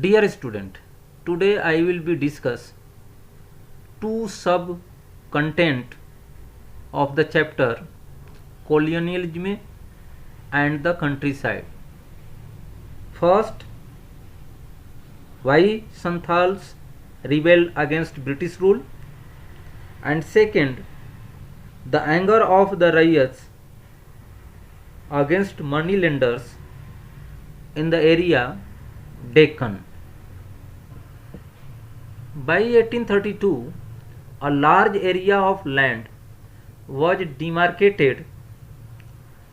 Dear student, today I will be discuss two sub content of the chapter colonialism and the countryside. First, why Santhals rebelled against British rule, and second, the anger of the riots against moneylenders in the area Deccan. By 1832, a large area of land was demarcated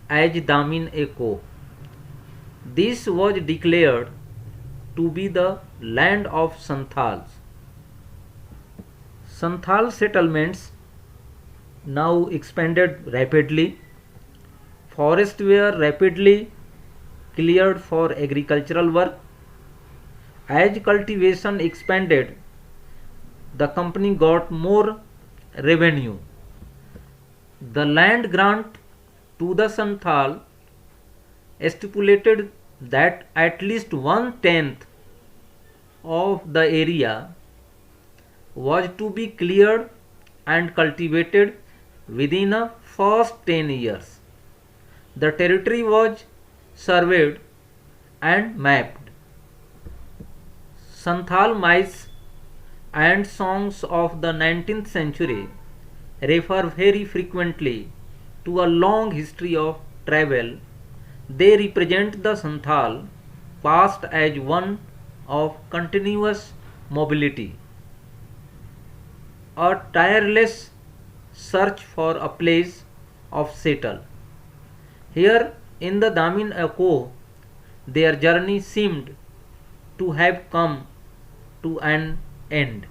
as Damin-e-Koh. This was declared to be the land of Santhals. Santhal settlements now expanded rapidly. Forests were rapidly cleared for agricultural work. As cultivation expanded, the company got more revenue. The land grant to the Santhal stipulated that at least 1/10 of the area was to be cleared and cultivated within the first 10 years. The territory was surveyed and mapped. Santhal myths and songs of the 19th century refer very frequently to a long history of travel. They represent the Santhal past as one of continuous mobility, a tireless search for a place of settle. Here in the Damin-e-Koh, their journey seemed to have come to an end.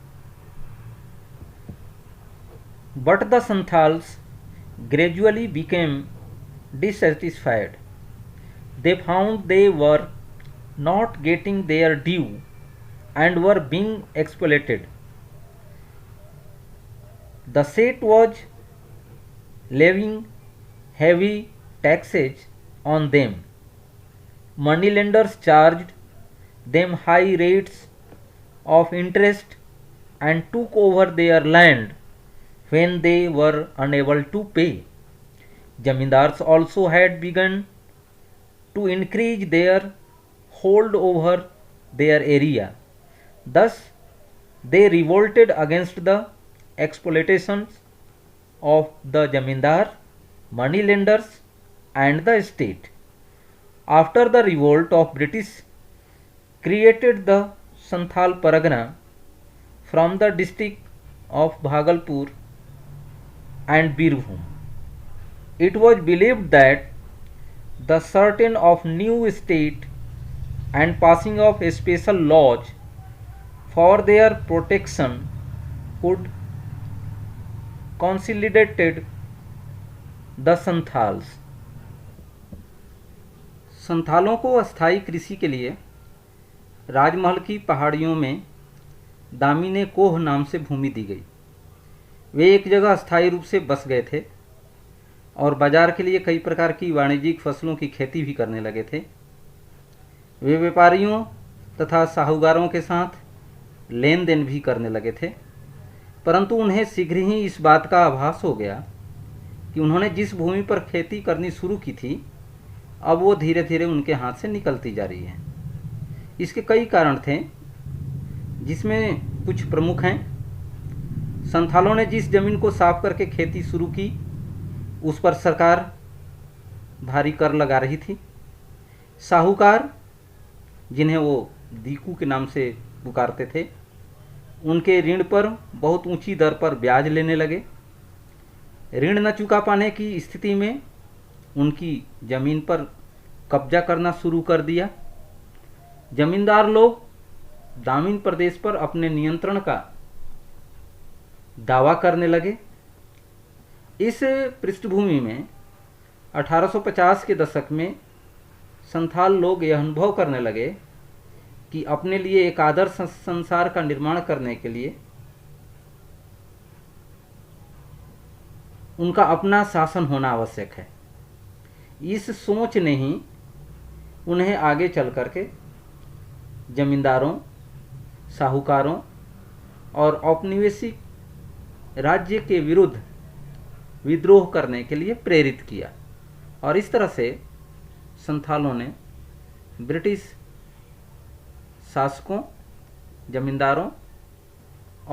But the Santhals gradually became dissatisfied. They found they were not getting their due and were being exploited. The State was levying heavy taxes on them. Moneylenders charged them high rates of interest and took over their land when they were unable to pay. Jamindars also had begun to increase their hold over their area. Thus, they revolted against the exploitations of the Jamindar, moneylenders, and the state. After the revolt of British created the Santhal Pargana from the district of Bhagalpur and Birbhum. It was believed that the certain of new state and passing of special laws for their protection could consolidate the Santhals. संथालों को अस्थायी कृषि के लिए राजमहल की पहाड़ियों में दामिन-ए-कोह नाम से भूमि दी गई। वे एक जगह अस्थायी रूप से बस गए थे और बाजार के लिए कई प्रकार की वाणिज्यिक फसलों की खेती भी करने लगे थे। वे व्यापारियों तथा साहूकारों के साथ लेन देन भी करने लगे थे, परंतु उन्हें शीघ्र ही इस बात का आभास हो गया कि उन्होंने जिस भूमि पर खेती करनी शुरू की थी, अब वो धीरे धीरे उनके हाथ से निकलती जा रही है। इसके कई कारण थे, जिसमें कुछ प्रमुख हैं। संथालों ने जिस जमीन को साफ करके खेती शुरू की, उस पर सरकार भारी कर लगा रही थी। साहूकार, जिन्हें वो दीकू के नाम से पुकारते थे, उनके ऋण पर बहुत ऊंची दर पर ब्याज लेने लगे। ऋण न चुका पाने की स्थिति में उनकी जमीन पर कब्जा करना शुरू कर दिया। जमींदार लोग दामिन प्रदेश पर अपने नियंत्रण का दावा करने लगे। इस पृष्ठभूमि में 1850 के दशक में संथाल लोग यह अनुभव करने लगे कि अपने लिए एक आदर्श संसार का निर्माण करने के लिए उनका अपना शासन होना आवश्यक है। इस सोच ने ही उन्हें आगे चल करके जमींदारों, साहूकारों और औपनिवेशिक राज्य के विरुद्ध विद्रोह करने के लिए प्रेरित किया। और इस तरह से संथालों ने ब्रिटिश शासकों, जमींदारों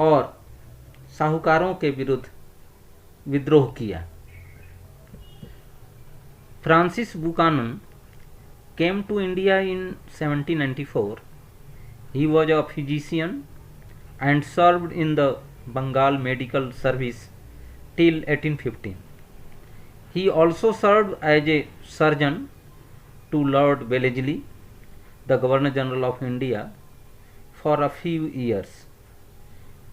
और साहूकारों के विरुद्ध विद्रोह किया। Francis Buchanan came to India in 1794. He was a physician and served in the Bengal Medical Service till 1815. He also served as a surgeon to Lord Wellesley, the Governor General of India, for a few years.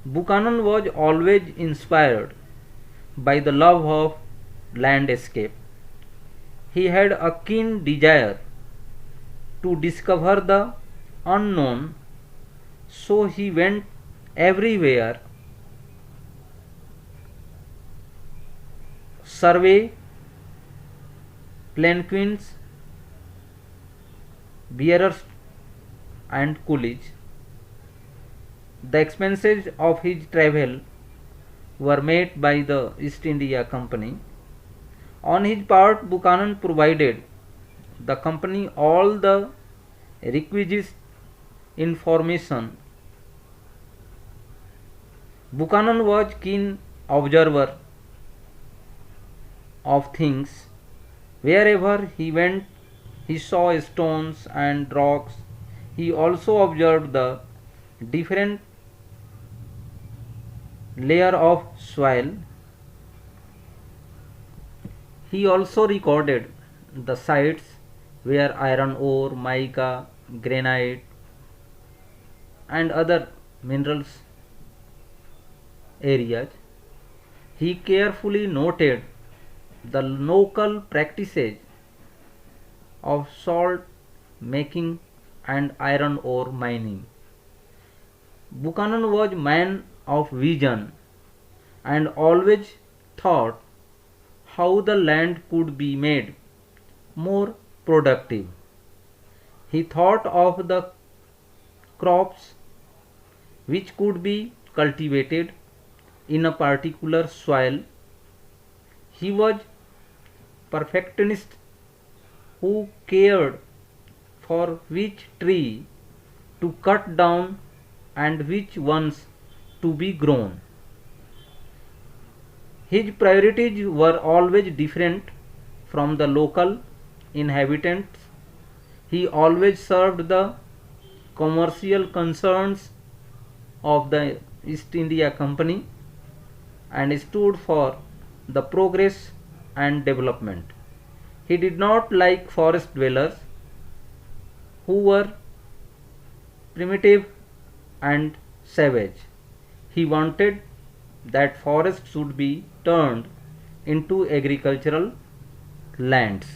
Buchanan was always inspired by the love of landscape. He had a keen desire to discover the unknown, so he went everywhere, survey planquins, bearers and coolies. The expenses of his travel were made by the East India Company. On his part, Buchanan provided the company all the requisite information. Buchanan was keen observer of things. Wherever he went, he saw stones and rocks. He also observed the different layer of soil. He also recorded the sites where iron ore, mica, granite and other minerals areas. He carefully noted the local practices of salt making and iron ore mining. Buchanan was man of vision and always thought how the land could be made more productive. He thought of the crops which could be cultivated in a particular soil. He was perfectionist who cared for which tree to cut down and which ones to be grown. His priorities were always different from the local inhabitants. He always served the commercial concerns of the East India Company and stood for the progress and development. He did not like forest dwellers who were primitive and savage. He wanted that forests should be turned into agricultural lands.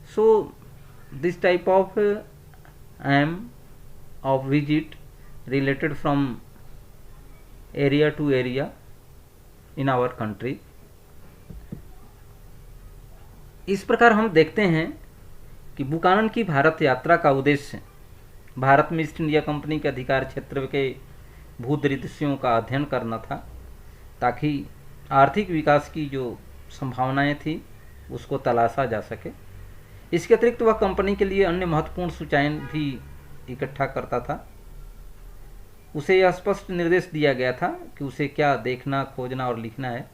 So this type of aim of visit related from area to area in our country. इस प्रकार हम देखते हैं कि Buchanan की भारत यात्रा का उद्देश्य भारत में ईस्ट इंडिया कंपनी के अधिकार क्षेत्र के भूदृश्यों का अध्ययन करना था, ताकि आर्थिक विकास की जो संभावनाएं थी उसको तलाशा जा सके। इसके अतिरिक्त वह कंपनी के लिए अन्य महत्वपूर्ण सूचनाएं भी इकट्ठा करता था। उसे यह स्पष्ट निर्देश दिया गया था कि उसे क्या देखना, खोजना और लिखना है।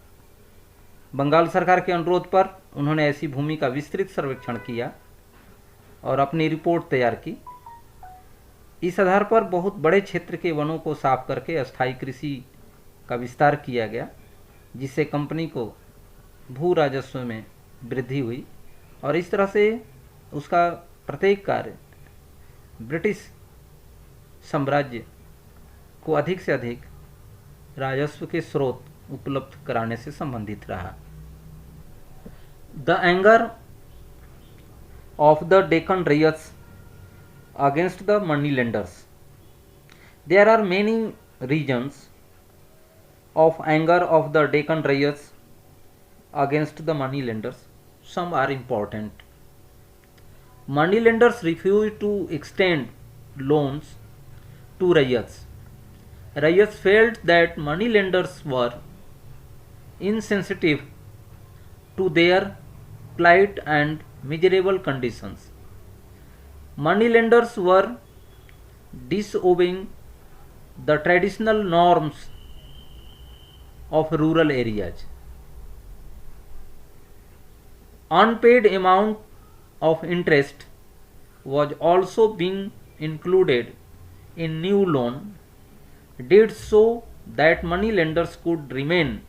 बंगाल सरकार के अनुरोध पर उन्होंने ऐसी भूमि का विस्तृत सर्वेक्षण किया और अपनी रिपोर्ट तैयार की। इस आधार पर बहुत बड़े क्षेत्र के वनों को साफ करके अस्थायी कृषि का विस्तार किया गया, जिससे कंपनी को भू राजस्व में वृद्धि हुई और इस तरह से उसका प्रत्येक कार्य ब्रिटिश साम्राज्य को अधिक से अधिक राजस्व के स्रोत उपलब्ध कराने से संबंधित रहा। The anger of the Deccan riots against the money lenders. There are many reasons of anger of the Deccan rayas against the money lenders. Some are important. Money lenders refused to extend loans to rayats. Rayats felt that moneylenders were insensitive to their plight and miserable conditions. Moneylenders were disobeying the traditional norms of rural areas. Unpaid amount of interest was also being included in new loan, did so that moneylenders could remain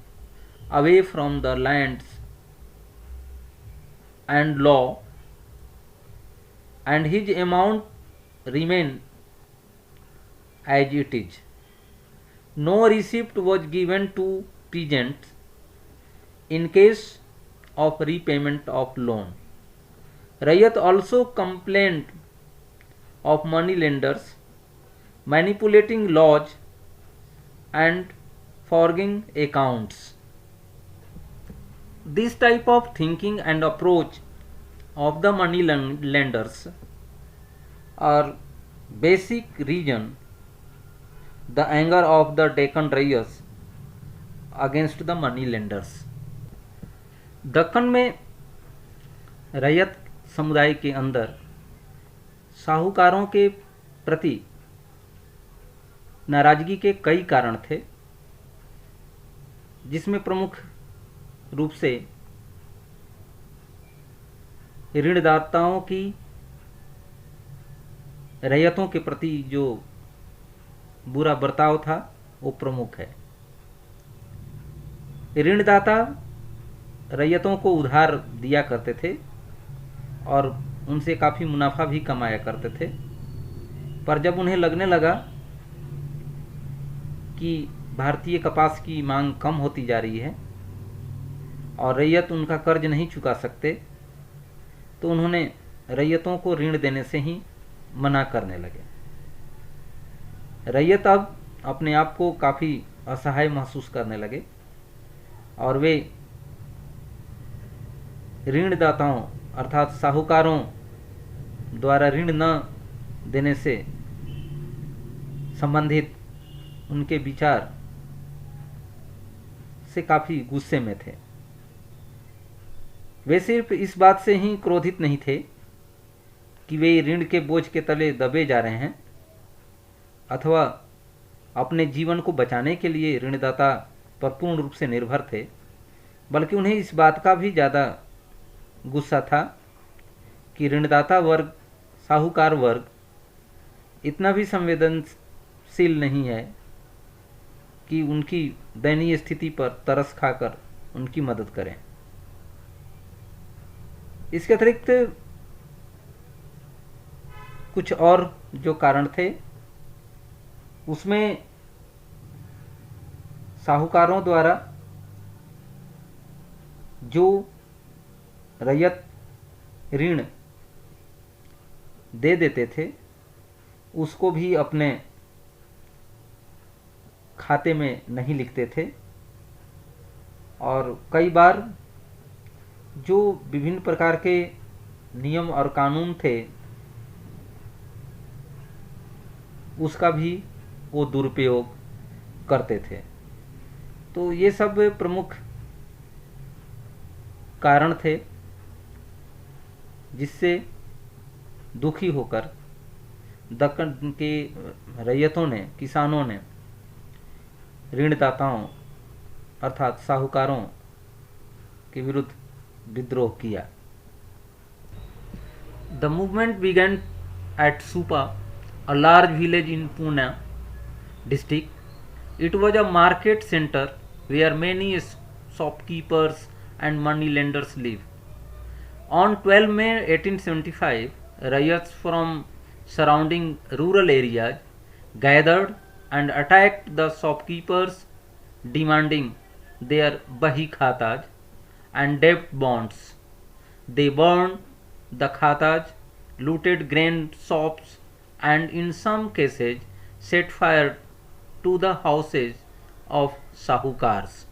away from the lands and law, and his amount remain as it is. No receipt was given to peasants in case of repayment of loan. Rayat also complained of moneylenders manipulating laws and forging accounts. This type of thinking and approach of the money lenders are basic reason the anger of the Deccan Rayas against the money lenders. Deccan में रैयत समुदाय के अंदर साहूकारों के प्रति नाराजगी के कई कारण थे, जिसमें प्रमुख रूप से ऋणदाताओं की रैयतों के प्रति जो बुरा बर्ताव था वो प्रमुख है। ऋणदाता रैयतों को उधार दिया करते थे और उनसे काफ़ी मुनाफा भी कमाया करते थे, पर जब उन्हें लगने लगा कि भारतीय कपास की मांग कम होती जा रही है और रैयत उनका कर्ज नहीं चुका सकते, तो उन्होंने रैयतों को ऋण देने से ही मना करने लगे। रैयत अब अपने आप को काफ़ी असहाय महसूस करने लगे और वे ऋणदाताओं अर्थात साहूकारों द्वारा ऋण न देने से संबंधित उनके विचार से काफ़ी गुस्से में थे। वे सिर्फ इस बात से ही क्रोधित नहीं थे कि वे ऋण के बोझ के तले दबे जा रहे हैं अथवा अपने जीवन को बचाने के लिए ऋणदाता पर पूर्ण रूप से निर्भर थे, बल्कि उन्हें इस बात का भी ज़्यादा गुस्सा था कि ऋणदाता वर्ग, साहूकार वर्ग इतना भी संवेदनशील नहीं है कि उनकी दयनीय स्थिति पर तरस खाकर उनकी मदद करें। इसके अतिरिक्त कुछ और जो कारण थे, उसमें साहूकारों द्वारा जो रैयत ऋण दे देते थे उसको भी अपने खाते में नहीं लिखते थे और कई बार जो विभिन्न प्रकार के नियम और कानून थे उसका भी वो दुरुपयोग करते थे। तो ये सब प्रमुख कारण थे जिससे दुखी होकर दक्कन के रैयतों ने, किसानों ने ऋणदाताओं अर्थात साहूकारों के विरुद्ध विद्रोह किया। The movement began at Supa, a large village in Pune district. It was a market center where many shopkeepers and money lenders live. On 12 May 1875, riots from surrounding rural areas gathered and attacked the shopkeepers, demanding their bahi khatas and debt bonds. They burned the khatas, looted grain shops, and in some cases set fire to the houses of sahukars.